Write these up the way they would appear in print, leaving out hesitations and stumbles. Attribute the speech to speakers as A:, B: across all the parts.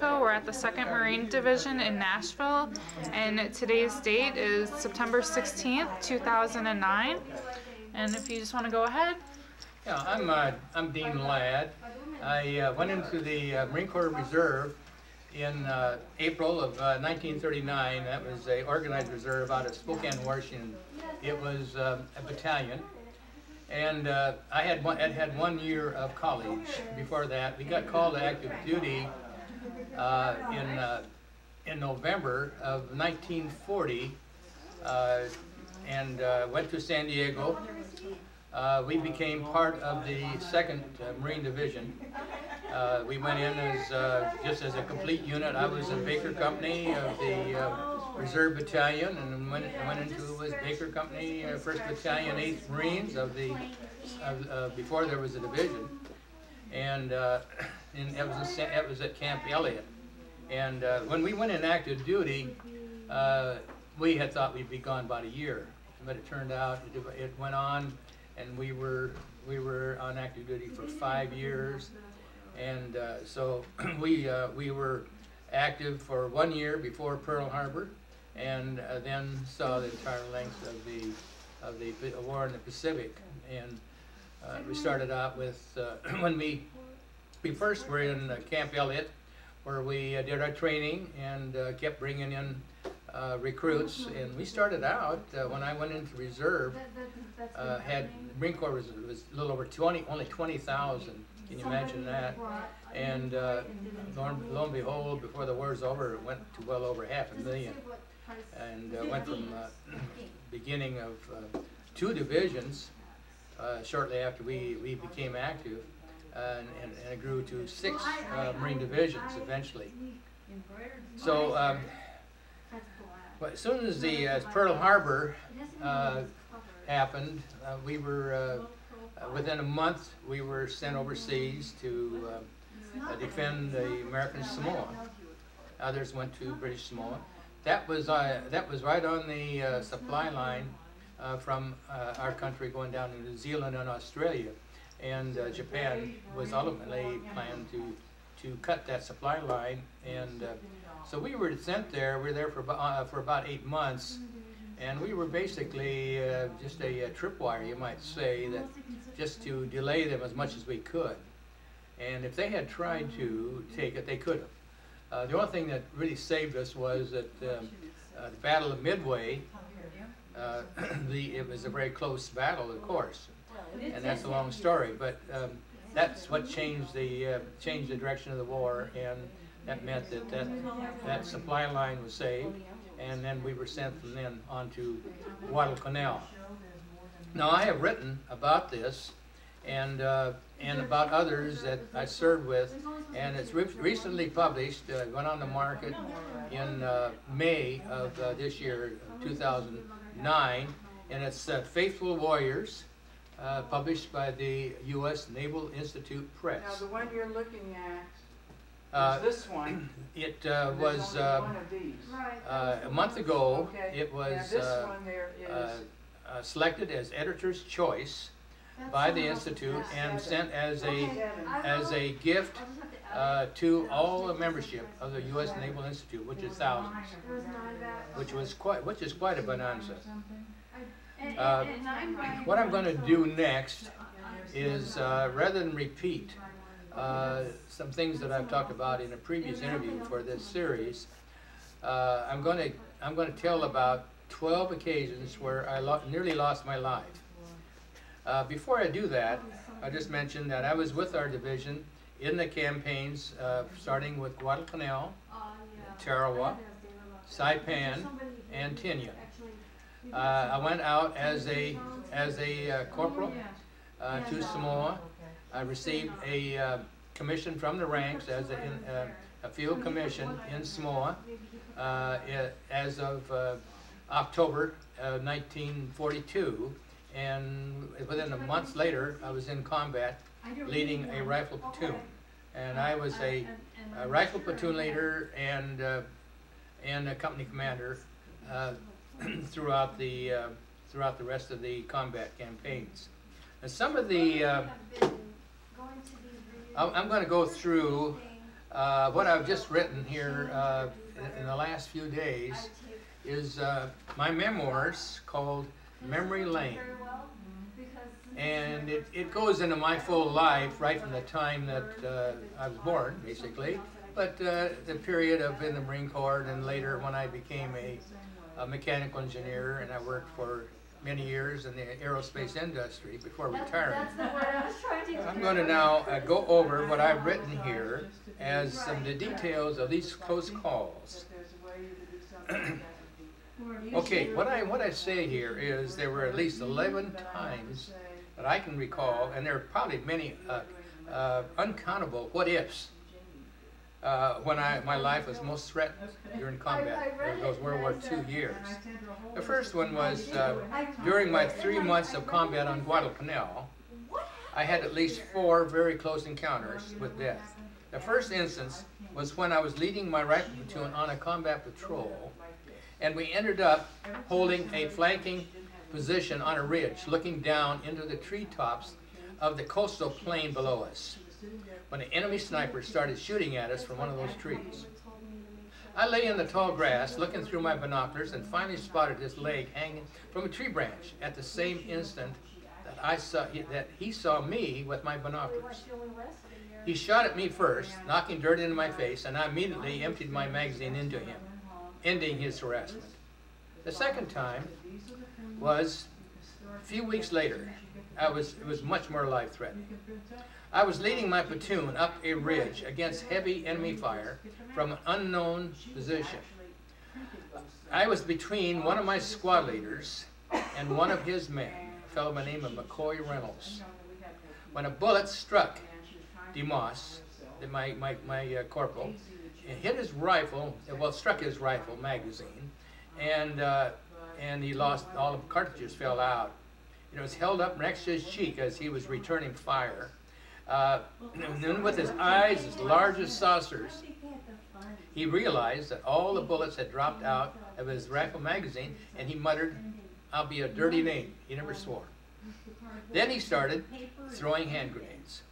A: We're at the 2nd Marine Division in Nashville, and today's date is September 16th, 2009. And if you just want to go ahead.
B: Yeah, I'm Dean Ladd. I went into the Marine Corps Reserve in April of 1939. That was a organized reserve out of Spokane, Washington. It was a battalion. And I had had 1 year of college before that. We got called to active duty in November of 1940 and went to San Diego. We became part of the 2nd Marine Division. We went in as just as a complete unit. I was in Baker Company of the Reserve Battalion, and went into was Baker Company, 1st Battalion, 8th Marines of the before there was a division, and it was at Camp Elliott. And when we went in active duty, we had thought we'd be gone about a year, but it turned out it went on, and we were on active duty for 5 years, and so we were active for 1 year before Pearl Harbor, and then saw the entire length of the war in the Pacific. And we started out with when we first were in Camp Elliott, where we did our training and kept bringing in recruits. And we started out when I went into reserve, had Marine Corps was a little over only 20,000. Can you imagine that? And lo and behold, before the war's over, it went to well over 500,000, and went from beginning of 2 divisions shortly after we became active, and it grew to 6 Marine divisions eventually. So as soon as Pearl Harbor happened, we were within a month we were sent overseas to defend the American Samoa. Others went to British Samoa. That was right on the supply line from our country going down to New Zealand and Australia, and Japan was ultimately planned to cut that supply line, and so we were sent there. We were there for about 8 months, and we were basically just a tripwire, you might say, that just to delay them as much as we could. And if they had tried to take it, they could have. The only thing that really saved us was that the Battle of Midway. It was a very close battle, of course, and that's a long story. But that's what changed the direction of the war, and that meant that supply line was saved, and then we were sent from then on to Guadalcanal. Now, I have written about this and about others that I served with, and it's recently published. Went on the market in May of this year, 2009, and it's Faithful Warriors, published by the U.S. Naval Institute Press.
C: Now, the one you're looking at is this one.
B: It was
C: one of these.
B: A month ago.
C: Okay.
B: It was
C: this one there is
B: selected as editor's choice by the Institute and sent as a gift to all the membership of the U.S. Naval Institute, which is thousands, which is quite a bonanza. What I'm going to do next is, rather than repeat some things that I've talked about in a previous interview for this series, I'm going to tell about 12 occasions where I nearly lost my life. Before I do that, I just mentioned that I was with our division in the campaigns, starting with Guadalcanal, Tarawa, Saipan, and Tinian. I went out as a corporal to Samoa. I received a commission from the ranks as a field commission in Samoa as of October 1942. And within a month later, I was in combat leading a rifle platoon. And I was a rifle platoon leader and a company commander throughout the rest of the combat campaigns. And some of the I'm going to go through What I've just written here in the last few days is my memoirs called Memory Lane. And it goes into my full life right from the time that I was born, basically, but the period of in the Marine Corps, and later when I became a mechanical engineer, and I worked for many years in the aerospace industry before retiring.
D: That's the word I was trying to
B: I'm going to now go over what I've written here as some of the details of these close calls. Okay, what I say here is there were at least 11 times that I can recall, and there are probably many uncountable what-ifs when my life was most threatened during combat, during those World War II years. The first one was during my 3 months of combat on Guadalcanal. I had at least 4 very close encounters with death. The first instance was when I was leading my rifle platoon on a combat patrol, and we ended up holding a flanking position on a ridge looking down into the treetops of the coastal plain below us, when an enemy sniper started shooting at us from one of those trees. I lay in the tall grass looking through my binoculars and finally spotted his leg hanging from a tree branch at the same instant that he saw me with my binoculars. He shot at me first, knocking dirt into my face, and I immediately emptied my magazine into him, ending his harassment. The second time was a few weeks later. It was much more life-threatening. I was leading my platoon up a ridge against heavy enemy fire from an unknown position. I was between one of my squad leaders and one of his men, a fellow by the name of McCoy Reynolds, when a bullet struck DeMoss, my corporal, and hit his rifle, well, struck his rifle magazine, and he lost, all the cartridges fell out. It was held up next to his cheek as he was returning fire. And then with his eyes as large as saucers, he realized that all the bullets had dropped out of his rifle magazine, and he muttered, "I'll be a dirty name." He never swore. Then he started throwing hand grenades.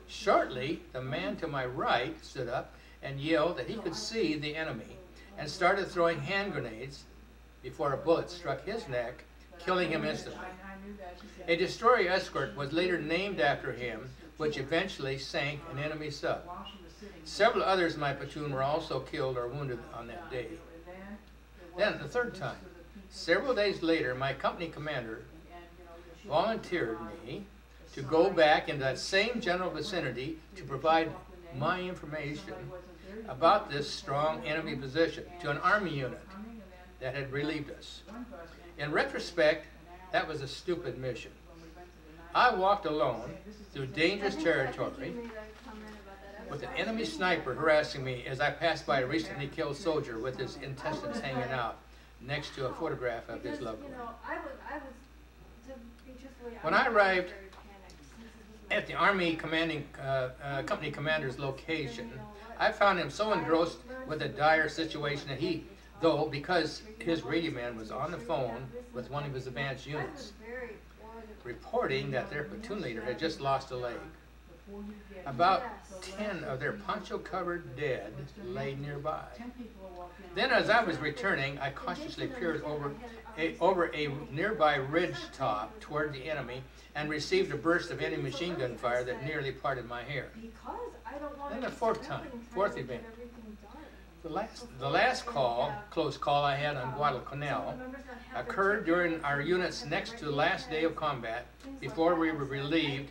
B: Shortly, the man to my right stood up and yelled that he could see the enemy and started throwing hand grenades before a bullet struck his neck, killing him instantly. A destroyer escort was later named after him, which eventually sank an enemy sub. Several others in my platoon were also killed or wounded on that day. Then, the third time, several days later, my company commander volunteered me to go back into that same general vicinity to provide my information about this strong enemy position to an Army unit that had relieved us. In retrospect, that was a stupid mission. I walked alone through dangerous territory with an enemy sniper harassing me as I passed by a recently killed soldier with his intestines hanging out next to a photograph of his loved one. When I arrived at the Army company commander's location, I found him so engrossed with a dire situation that because his radio man was on the phone with one of his advanced units, reporting that their platoon leader had just lost a leg. About 10 of their poncho-covered dead lay nearby. Then as I was returning, I cautiously peered over a nearby ridge top toward the enemy and received a burst of enemy machine gun fire that nearly parted my hair. Then the fourth event. The last close call I had on Guadalcanal occurred during our unit's next to the last day of combat before we were relieved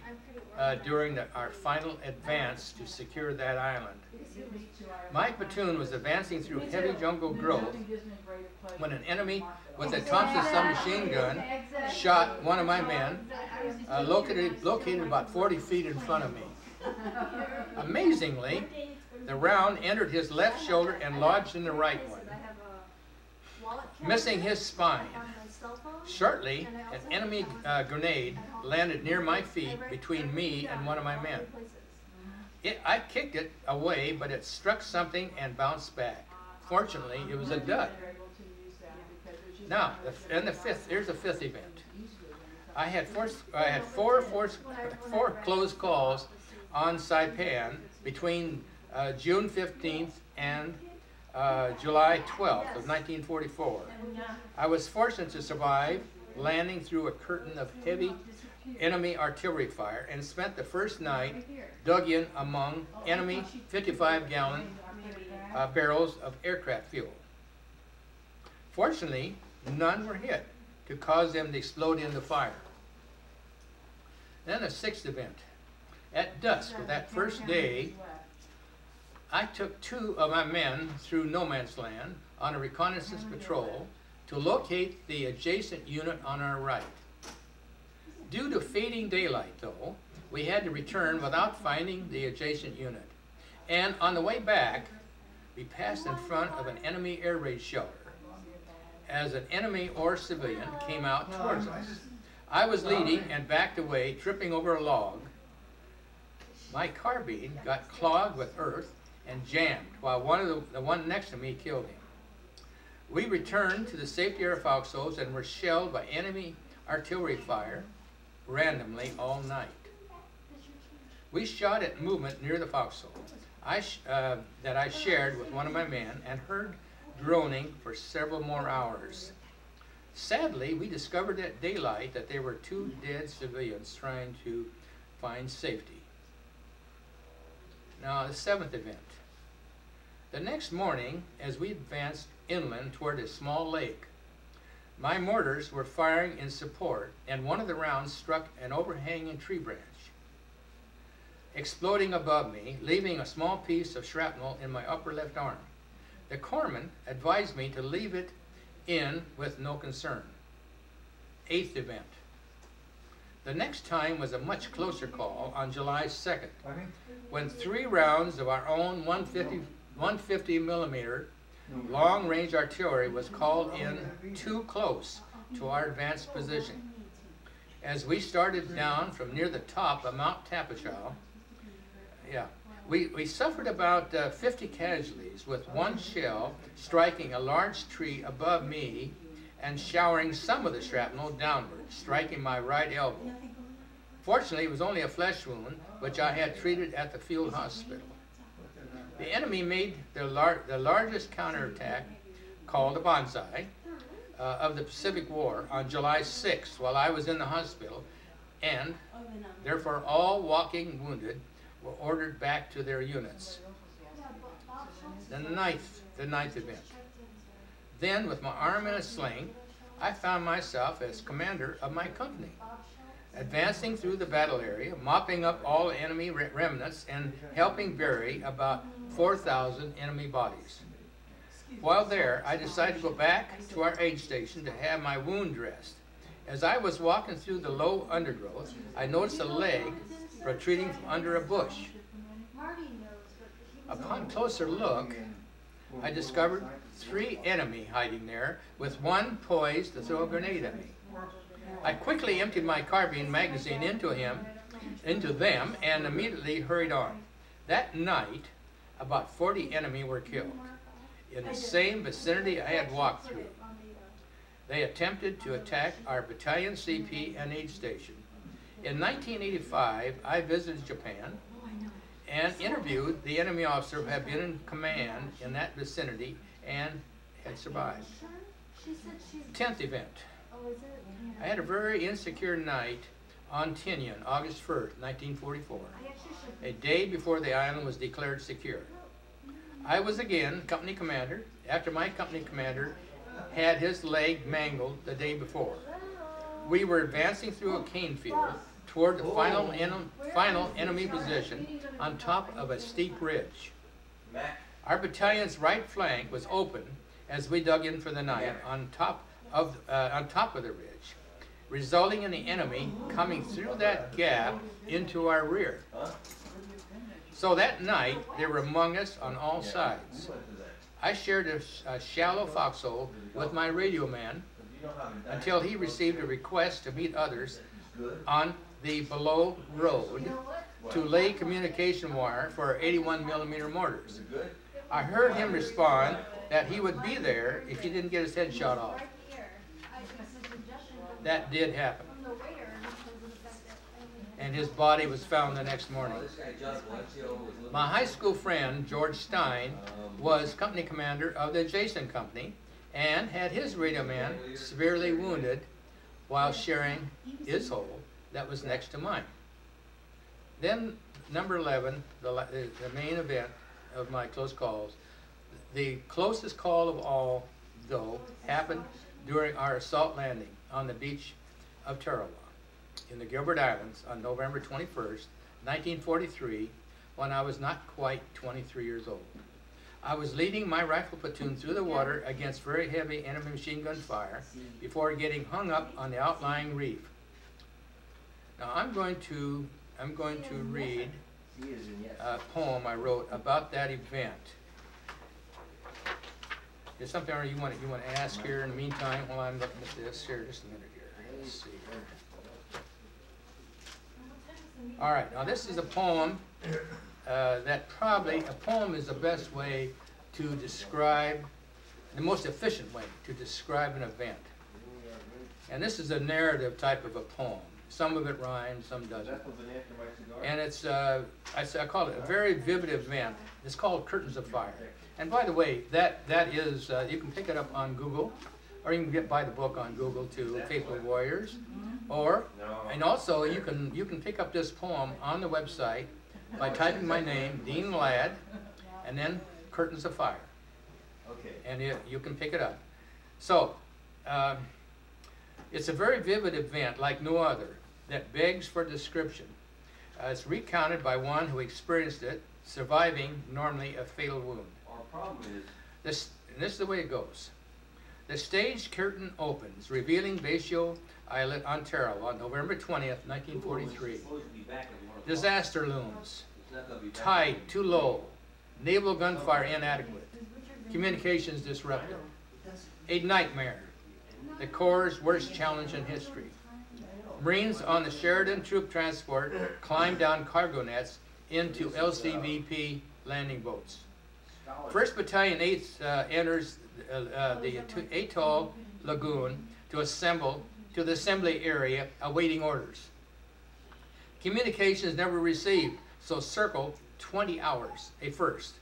B: during our final advance to secure that island. My platoon was advancing through heavy jungle growth when an enemy with a Thompson submachine gun shot one of my men, located about 40 feet in front of me. Amazingly, the round entered his left shoulder and lodged in the right one, missing his spine. Shortly, an enemy grenade landed near my feet between me and one of my men. I kicked it away, but it struck something and bounced back. Fortunately, it was a dud. Now, here's the fifth event. I had four close calls on Saipan between June 15th and July 12th of 1944. I was fortunate to survive, landing through a curtain of heavy enemy artillery fire, and spent the first night dug in among enemy 55-gallon barrels of aircraft fuel. Fortunately, none were hit to cause them to explode into fire. Then a sixth event. At dusk of that first day, I took 2 of my men through no man's land on a reconnaissance patrol to locate the adjacent unit on our right. Due to fading daylight, though, we had to return without finding the adjacent unit. And on the way back, we passed in front of an enemy air raid shelter as an enemy or civilian came out towards us. I was leading and backed away, tripping over a log. My carbine got clogged with earth and jammed, while the one next to me killed him. We returned to the safety of our foxholes and were shelled by enemy artillery fire randomly all night. We shot at movement near the foxhole that I shared with one of my men and heard droning for several more hours. Sadly, we discovered at daylight that there were 2 dead civilians trying to find safety. Now, the 7th event. The next morning, as we advanced inland toward a small lake, my mortars were firing in support, and one of the rounds struck an overhanging tree branch, exploding above me, leaving a small piece of shrapnel in my upper left arm. The corpsman advised me to leave it in with no concern. 8th event. The next time was a much closer call on July 2nd, when 3 rounds of our own 150 millimeter long-range artillery was called in too close to our advanced position. As we started down from near the top of Mount Tapachau, we suffered about 50 casualties, with 1 shell striking a large tree above me and showering some of the shrapnel downward, striking my right elbow. Fortunately, it was only a flesh wound, which I had treated at the field hospital. The enemy made the largest counterattack, called a banzai, of the Pacific War on July 6th while I was in the hospital, and therefore all walking wounded were ordered back to their units. The ninth event. Then, with my arm in a sling, I found myself as commander of my company, advancing through the battle area, mopping up all enemy remnants, and helping bury about 4,000 enemy bodies. While there, I decided to go back to our aid station to have my wound dressed. As I was walking through the low undergrowth, I noticed a leg protruding from under a bush. Upon closer look, I discovered 3 enemy hiding there, with 1 poised to throw a grenade at me. I quickly emptied my carbine magazine into them, and immediately hurried on. That night, about 40 enemy were killed in the same vicinity I had walked through. They attempted to attack our battalion CP and aid station. In 1985, I visited Japan and interviewed the enemy officer who had been in command in that vicinity and had survived. 10th event. I had a very insecure night on Tinian, August 1st, 1944, a day before the island was declared secure. I was again company commander after my company commander had his leg mangled the day before. We were advancing through a cane field toward the final enemy position on top of a steep ridge. Our battalion's right flank was open as we dug in for the night on top of the ridge, resulting in the enemy coming through that gap into our rear. So that night, they were among us on all sides. I shared a shallow foxhole with my radio man until he received a request to meet others on the below road to lay communication wire for our 81 millimeter mortars. I heard him respond that he would be there if he didn't get his head shot off. That did happen. and his body was found the next morning. My high school friend, George Stein, was company commander of the adjacent company and had his radio man severely wounded while sharing his hole that was next to mine. Then, number 11, the main event of my close calls. The closest call of all, though, happened during our assault landing on the beach of Tarawa in the Gilbert Islands on November 21st, 1943, when I was not quite 23 years old. I was leading my rifle platoon through the water against very heavy enemy machine gun fire before getting hung up on the outlying reef. Now I'm going to read a poem I wrote about that event. Is something you want to ask here in the meantime while I'm looking at this? Here, just a minute here. Let's see here. All right, now this is a poem a poem is the best way to describe, the most efficient way to describe an event. And this is a narrative type of a poem. Some of it rhymes, some doesn't. And it's, I call it a very vivid event. It's called Curtains of Fire. And by the way, that is, you can pick it up on Google, or you can buy the book on Google too, Faithful Warriors. And also you can pick up this poem on the website by typing my name, Dean Ladd, and then Curtains of Fire. And you can pick it up. So, it's a very vivid event like no other that begs for description. It's recounted by one who experienced it, surviving normally a fatal wound. This is the way it goes. The stage curtain opens, revealing Basio Islet on Tarawa on November 20th, 1943. Disaster looms. Tide too low. Naval gunfire inadequate. Communications disrupted. A nightmare. The Corps' worst challenge in history. Marines on the Sheridan troop transport climb down cargo nets into LCVP landing boats. 1st Battalion 8th enters the Atoll Lagoon to the assembly area awaiting orders. Communications never received, so circle 20 hours, a first.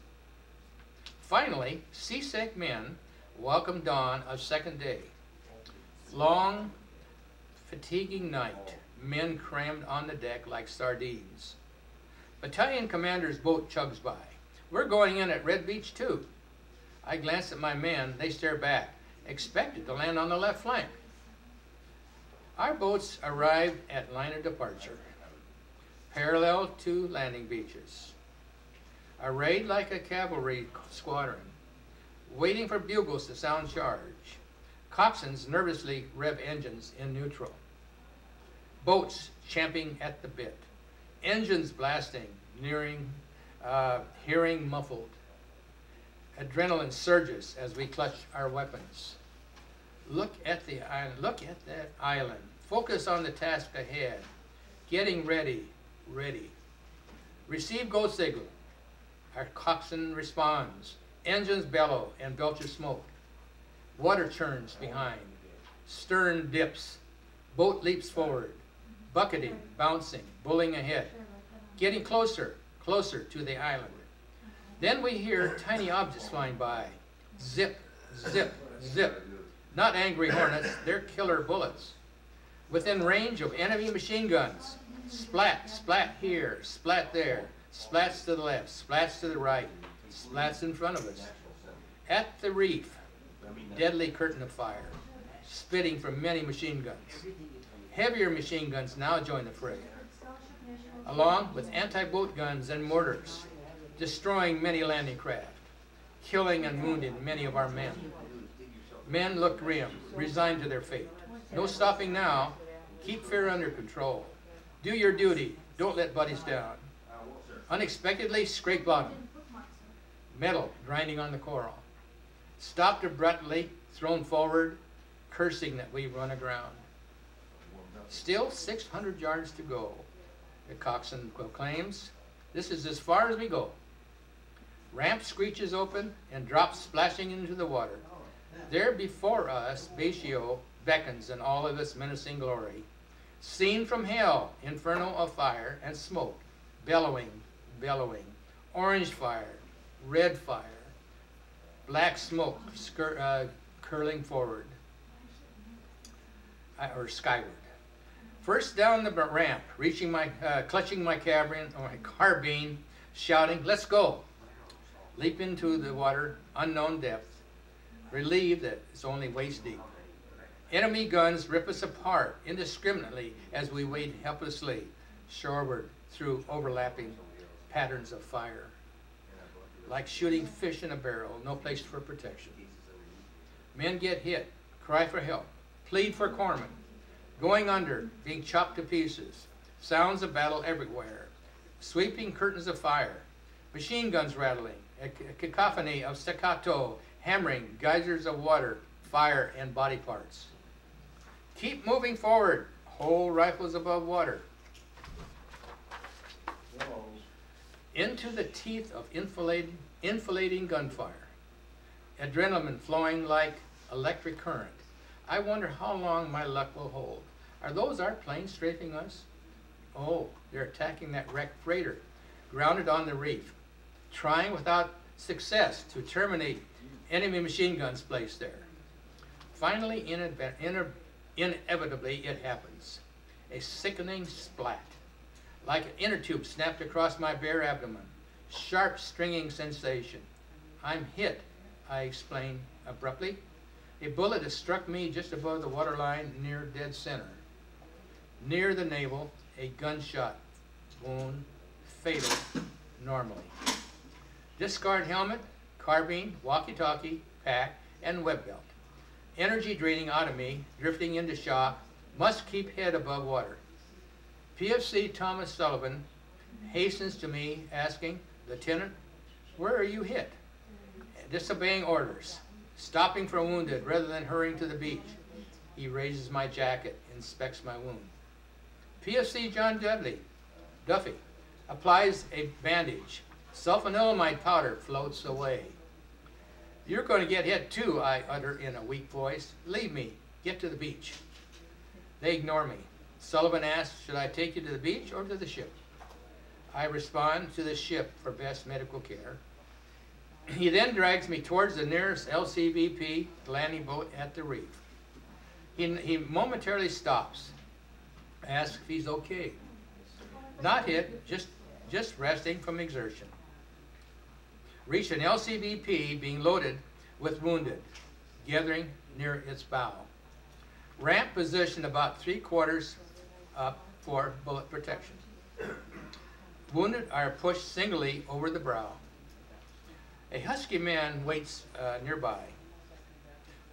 B: Finally, seasick men welcome dawn of second day. Long, fatiguing night, men crammed on the deck like sardines. Battalion commander's boat chugs by. We're going in at Red Beach too. I glance at my men, they stare back, expected to land on the left flank. Our boats arrived at line of departure, parallel to landing beaches. Arrayed like a cavalry squadron, waiting for bugles to sound charge. Coxswains nervously rev engines in neutral. Boats champing at the bit. Engines blasting, hearing muffled. Adrenaline surges as we clutch our weapons. Look at the island. Look at that island. Focus on the task ahead. Getting ready. Ready. Receive go signal. Our coxswain responds. Engines bellow and belch smoke. Water churns behind. Stern dips. Boat leaps forward. Bucketing, bouncing, bulling ahead. Getting closer, closer to the island. Then we hear tiny objects flying by. Zip, zip, zip. Not angry hornets, they're killer bullets. Within range of enemy machine guns. Splat, splat here, splat there. Splats to the left, splats to the right. Splats in front of us. At the reef, deadly curtain of fire. Spitting from many machine guns. Heavier machine guns now join the fray. Along with anti-boat guns and mortars. Destroying many landing craft. Killing and wounding many of our men. Men look grim, resigned to their fate. No stopping now. Keep fear under control. Do your duty. Don't let buddies down. Unexpectedly scrape bottom. Metal grinding on the coral. Stopped abruptly, thrown forward, cursing that we run aground. Still 600 yards to go. The coxswain proclaims, this is as far as we go. Ramp screeches open and drops splashing into the water. There before us, Basio beckons in all of its menacing glory. Scene from hell, inferno of fire and smoke, bellowing, bellowing, orange fire, red fire, black smoke curling forward or skyward. First down the ramp, clutching my carbine, shouting, "Let's go!" Leap into the water, unknown depth, relieved that it's only waist deep. Enemy guns rip us apart indiscriminately as we wade helplessly shoreward through overlapping patterns of fire. Like shooting fish in a barrel, no place for protection. Men get hit, cry for help, plead for corpsmen, going under, being chopped to pieces. Sounds of battle everywhere, sweeping curtains of fire, machine guns rattling, a cacophony of staccato, hammering, geysers of water, fire, and body parts. Keep moving forward, whole rifles above water. Into the teeth of enfilading gunfire. Adrenaline flowing like electric current. I wonder how long my luck will hold. Are those our planes strafing us? Oh, they're attacking that wrecked freighter, grounded on the reef, trying without success to terminate enemy machine guns placed there. Finally, inevitably, it happens. A sickening splat. Like an inner tube snapped across my bare abdomen. Sharp, stringing sensation. I'm hit, I explain abruptly. A bullet has struck me just above the waterline near dead center. Near the navel, a gunshot wound, fatal, normally. Discard helmet, carbine, walkie-talkie, pack, and web belt. Energy draining out of me, drifting into shock, must keep head above water. PFC Thomas Sullivan hastens to me asking, "Lieutenant, where are you hit?" Disobeying orders, stopping for wounded rather than hurrying to the beach. He raises my jacket, inspects my wound. PFC John Duffy applies a bandage. Sulfanilamide powder floats away. "You're going to get hit too," I utter in a weak voice. "Leave me. Get to the beach." They ignore me. Sullivan asks, "Should I take you to the beach or to the ship?" I respond, "To the ship for best medical care." He then drags me towards the nearest LCVP landing boat at the reef. He momentarily stops, asks if he's okay. Not hit, just resting from exertion. Reach an LCVP being loaded with wounded, gathering near its bow. Ramp position about 3/4 up for bullet protection. Wounded are pushed singly over the brow. A husky man waits nearby,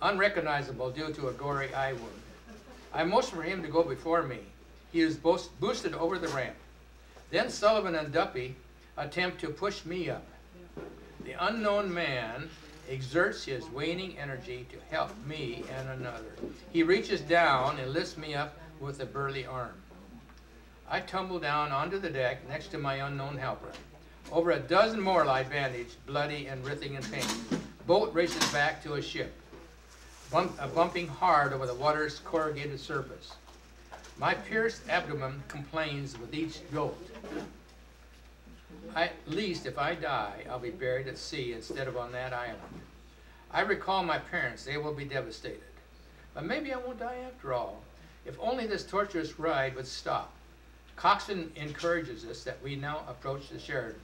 B: unrecognizable due to a gory eye wound. I motion for him to go before me. He is boosted over the ramp. Then Sullivan and Duffy attempt to push me up. The unknown man exerts his waning energy to help me and another. He reaches down and lifts me up with a burly arm. I tumble down onto the deck next to my unknown helper. Over a dozen more lie bandaged, bloody and writhing in pain. Boat races back to a ship, bumping hard over the water's corrugated surface. My pierced abdomen complains with each jolt. At least if I die, I'll be buried at sea instead of on that island. I recall my parents. They will be devastated. But maybe I won't die after all. If only this torturous ride would stop. Coxswain encourages us that we now approach the Sheridan.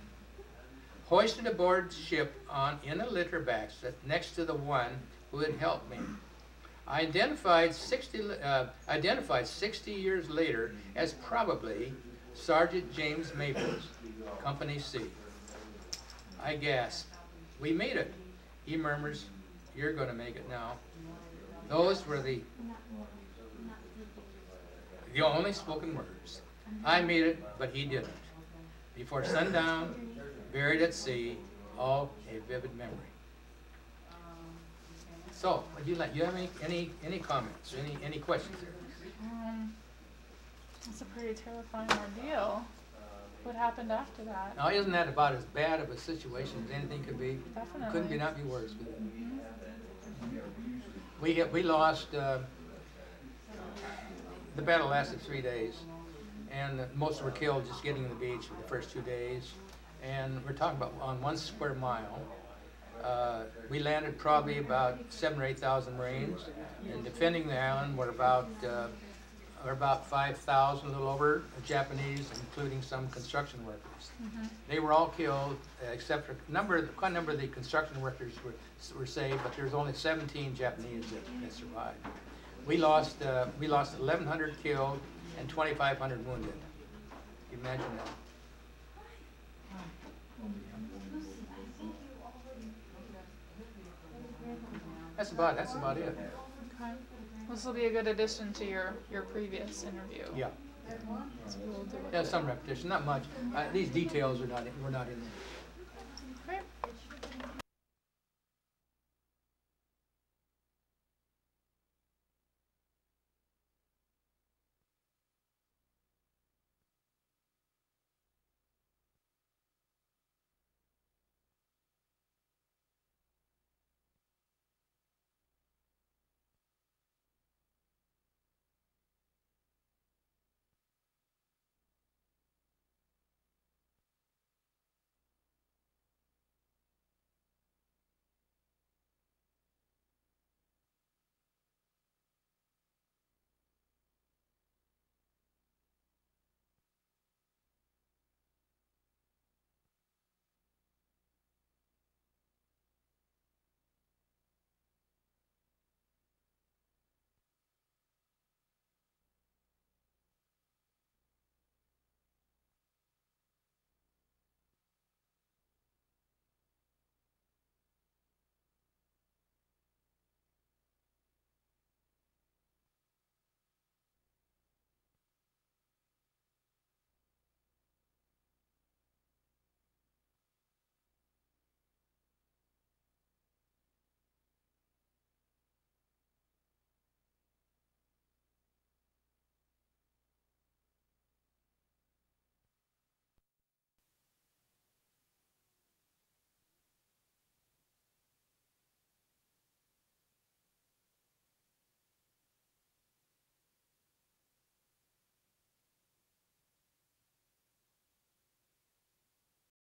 B: Hoisted aboard ship in a litter basket next to the one who had helped me. I identified 60 years later as probably Sergeant James Maples, Company C. I gasp. "We made it." He murmurs, "You're going to make it now." Those were the only spoken words. I made it, but he didn't. Before sundown, buried at sea, all a vivid memory. So, would you have any comments, any questions there?
A: It's a pretty terrifying ordeal. What happened after that?
B: Now, isn't that about as bad of a situation as anything could be?
A: Definitely.
B: Couldn't not be worse, could it? We lost the battle lasted 3 days, and most were killed just getting to the beach for the first 2 days. And we're talking about on 1 square mile. We landed probably about 7,000 or 8,000 Marines, and defending the island were about 5,000, a little over, Japanese, including some construction workers. They were all killed, except for quite a number of the construction workers were saved, but there's only 17 Japanese that survived. We lost 1,100 killed and 2,500 wounded. Imagine that. That's about it.
A: Okay. This will be a good addition to your previous interview.
B: Yeah.
A: So we'll do it.
B: Yeah, some repetition, not much. These details were not in there.